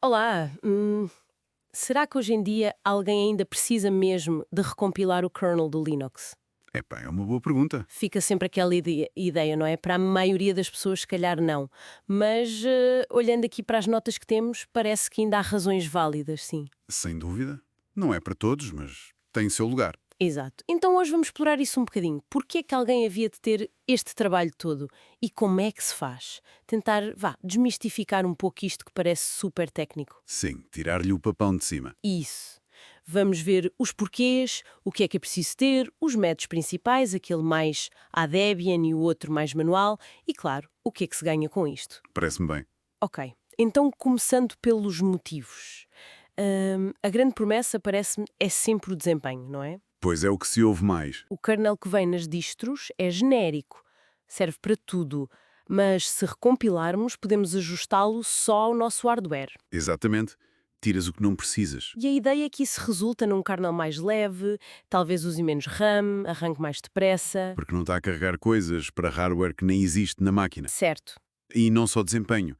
Olá, será que hoje em dia alguém ainda precisa mesmo de recompilar o kernel do Linux? Epá, é uma boa pergunta. Fica sempre aquela ideia, não é? Para a maioria das pessoas, se calhar não. Mas, olhando aqui para as notas que temos, parece que ainda há razões válidas, sim. Sem dúvida. Não é para todos, mas tem seu lugar. Exato. Então hoje vamos explorar isso um bocadinho. Porquê é que alguém havia de ter este trabalho todo? E como é que se faz? Tentar, desmistificar um pouco isto que parece super técnico. Sim, tirar-lhe o papão de cima. Isso. Vamos ver os porquês, o que é preciso ter, os métodos principais, aquele mais à Debian e o outro mais manual, e claro, o que é que se ganha com isto. Parece-me bem. Ok, então começando pelos motivos. A grande promessa, parece-me, é sempre o desempenho, não é? Pois é o que se ouve mais. O kernel que vem nas distros é genérico, serve para tudo, mas se recompilarmos, podemos ajustá-lo só ao nosso hardware. Exatamente. Tiras o que não precisas. E a ideia é que isso resulta num kernel mais leve, talvez use menos RAM, arranque mais depressa. Porque não está a carregar coisas para hardware que nem existe na máquina. Certo. E não só desempenho.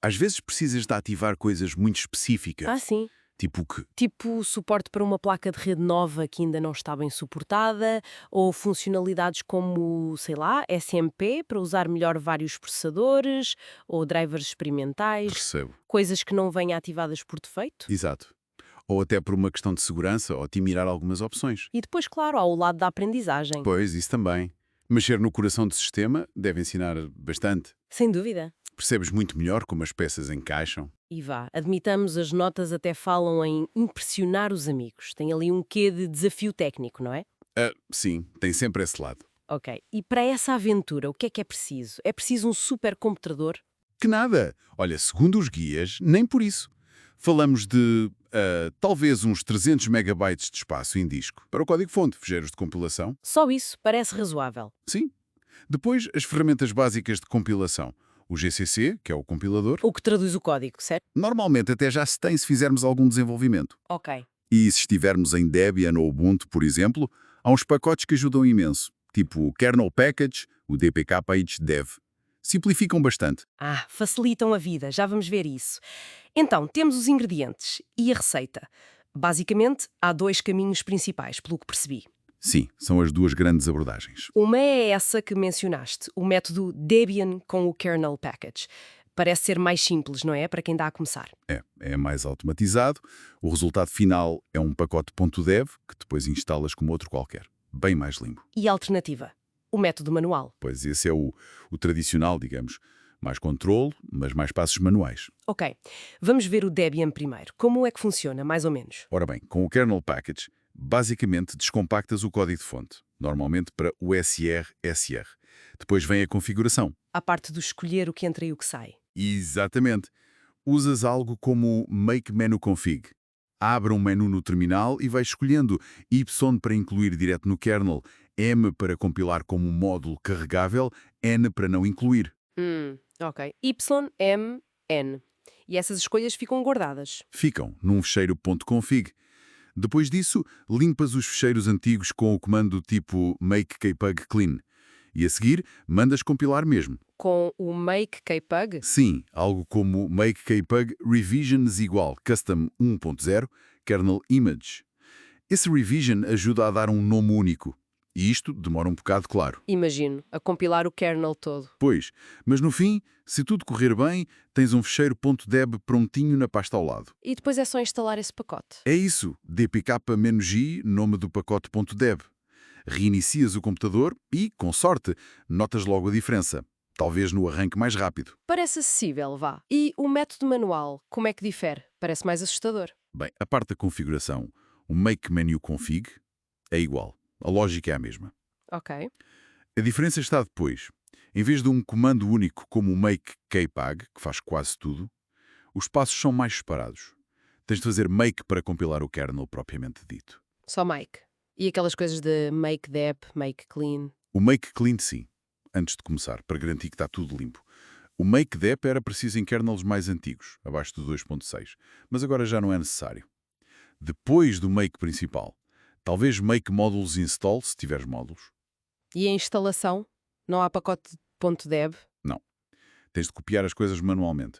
Às vezes precisas de ativar coisas muito Ah, específicas. sim. Tipo que, Tipo suporte para uma placa de rede nova que ainda não está bem suportada, ou funcionalidades como, sei lá, SMP para usar melhor vários processadores, ou drivers experimentais, percebo. coisas que não vêm ativadas por defeito. Exato. Ou até por uma questão de segurança, otimizar algumas opções. E depois, claro, há o lado da aprendizagem. Pois, isso também. Mexer no coração do sistema deve ensinar bastante. Sem dúvida. Percebes muito melhor como as peças encaixam. E admitamos, as notas até falam em impressionar os amigos. Tem ali um quê de desafio técnico, não é? Ah, sim, tem sempre esse lado. Ok. E para essa aventura, o que é preciso? É preciso um supercomputador? Que nada! Olha, segundo os guias, nem por isso. Falamos de, talvez uns 300 megabytes de espaço em disco. Para o código-fonte, fecheiros de compilação. Só isso parece razoável. Sim. Depois, as ferramentas básicas de compilação. O GCC, que é o compilador. O que traduz o código, certo? Normalmente até já se tem se fizermos algum desenvolvimento. Ok. E se estivermos em Debian ou Ubuntu, por exemplo, há uns pacotes que ajudam imenso, tipo o Kernel Package, o dpkh-dev. Simplificam bastante. Ah, facilitam a vida, já vamos ver isso. Então, temos os ingredientes e a receita. Basicamente, há dois caminhos principais, pelo que percebi. Sim, são as duas grandes abordagens. Uma é essa que mencionaste, o método Debian com o kernel package. Parece ser mais simples, não é? Para quem dá a começar. É mais automatizado, o resultado final é um pacote .dev que depois instalas como outro qualquer. Bem mais limpo. E a alternativa? O método manual. Pois esse é o tradicional, digamos. Mais controle, mas mais passos manuais. Ok, vamos ver o Debian primeiro. Como é que funciona, mais ou menos? Ora bem, com o kernel package, basicamente descompactas o código-fonte, normalmente para o SR-SR. Depois vem a configuração. A parte do escolher o que entra e o que sai. Exatamente. Usas algo como o Make Menu Config. Abre um menu no terminal e vai escolhendo Y para incluir direto no kernel, M para compilar como módulo carregável, N para não incluir. Ok. Y, M, N. E essas escolhas ficam guardadas. Ficam num fecheiro .config. Depois disso, limpas os fecheiros antigos com o comando tipo make kpug clean. E a seguir, mandas compilar mesmo. Com o make kpug? Sim, algo como make kpug revisions igual custom 1.0 kernel image. Esse revision ajuda a dar um nome único. E isto demora um bocado, claro. Imagino, a compilar o kernel todo. Pois, mas no fim, se tudo correr bem, tens um fecheiro .deb prontinho na pasta ao lado. E depois é só instalar esse pacote. É isso, dpk-g, nome do pacote .deb. Reinicias o computador e, com sorte, notas logo a diferença. Talvez no arranque mais rápido. Parece acessível, vá. E o método manual, como é que difere? Parece mais assustador. Bem, a parte da configuração, o make menu config, é igual. A lógica é a mesma. Ok. A diferença está depois. Em vez de um comando único como o make kpag, que faz quase tudo, os passos são mais separados. Tens de fazer make para compilar o kernel propriamente dito. Só make. E aquelas coisas de make dep, make clean. O make clean sim, antes de começar, para garantir que está tudo limpo. O make dep era preciso em kernels mais antigos, abaixo do 2.6, mas agora já não é necessário. Depois do make principal, talvez make modules install, se tiveres módulos. E a instalação? Não há pacote .deb? Não. Tens de copiar as coisas manualmente.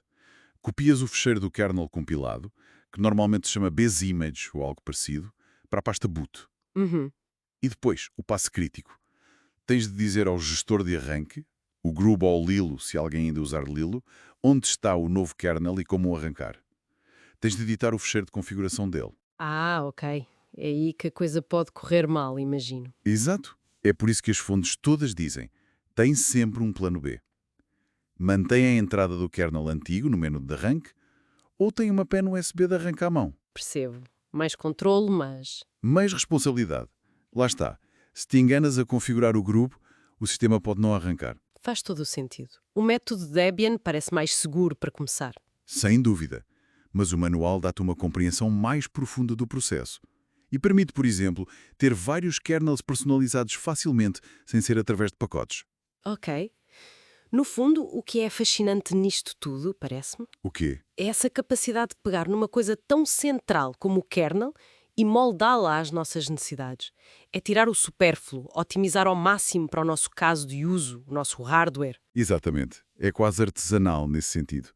Copias o fecheiro do kernel compilado, que normalmente se chama baseimage ou algo parecido, para a pasta boot. Uhum. E depois, o passo crítico. Tens de dizer ao gestor de arranque, o Grub ou o Lilo, se alguém ainda usar Lilo, onde está o novo kernel e como o arrancar. Tens de editar o fecheiro de configuração dele. Ah, ok. É aí que a coisa pode correr mal, imagino. Exato. É por isso que as fontes todas dizem: tem sempre um plano B. Mantém a entrada do kernel antigo no menu de arranque ou tem uma pen USB de arranque à mão. Percebo. Mais controle, mas... Mais responsabilidade. Lá está. Se te enganas a configurar o grupo, o sistema pode não arrancar. Faz todo o sentido. O método Debian parece mais seguro para começar. Sem dúvida. Mas o manual dá-te uma compreensão mais profunda do processo. E permite, por exemplo, ter vários kernels personalizados facilmente, sem ser através de pacotes. Ok. No fundo, o que é fascinante nisto tudo, parece-me, O quê? é essa capacidade de pegar numa coisa tão central como o kernel e moldá-la às nossas necessidades. É tirar o supérfluo, otimizar ao máximo para o nosso caso de uso, o nosso hardware. Exatamente. É quase artesanal nesse sentido.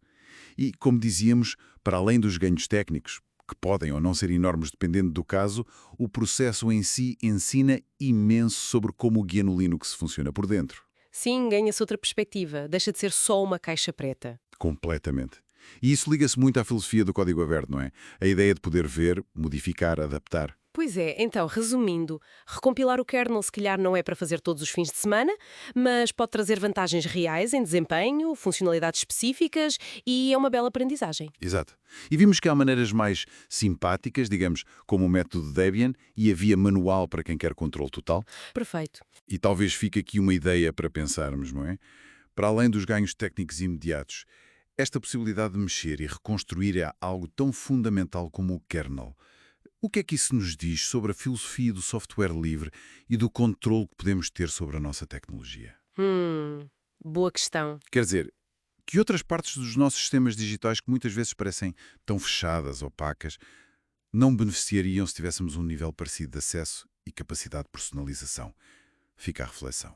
E, como dizíamos, para além dos ganhos técnicos, que podem ou não ser enormes dependendo do caso, o processo em si ensina imenso sobre como o GNU Linux funciona por dentro. Sim, ganha-se outra perspectiva. Deixa de ser só uma caixa preta. Completamente. E isso liga-se muito à filosofia do código aberto, não é? A ideia de poder ver, modificar, adaptar. Pois é, então, resumindo, recompilar o kernel se calhar não é para fazer todos os fins de semana, mas pode trazer vantagens reais em desempenho, funcionalidades específicas e é uma bela aprendizagem. Exato. E vimos que há maneiras mais simpáticas, digamos, como o método Debian e a via manual para quem quer controle total. Perfeito. E talvez fique aqui uma ideia para pensarmos, não é? Para além dos ganhos técnicos imediatos, esta possibilidade de mexer e reconstruir é algo tão fundamental como o kernel. O que é que isso nos diz sobre a filosofia do software livre e do controle que podemos ter sobre a nossa tecnologia? Boa questão. Quer dizer, que outras partes dos nossos sistemas digitais que muitas vezes parecem tão fechadas, opacas, não beneficiariam se tivéssemos um nível parecido de acesso e capacidade de personalização? Fica a reflexão.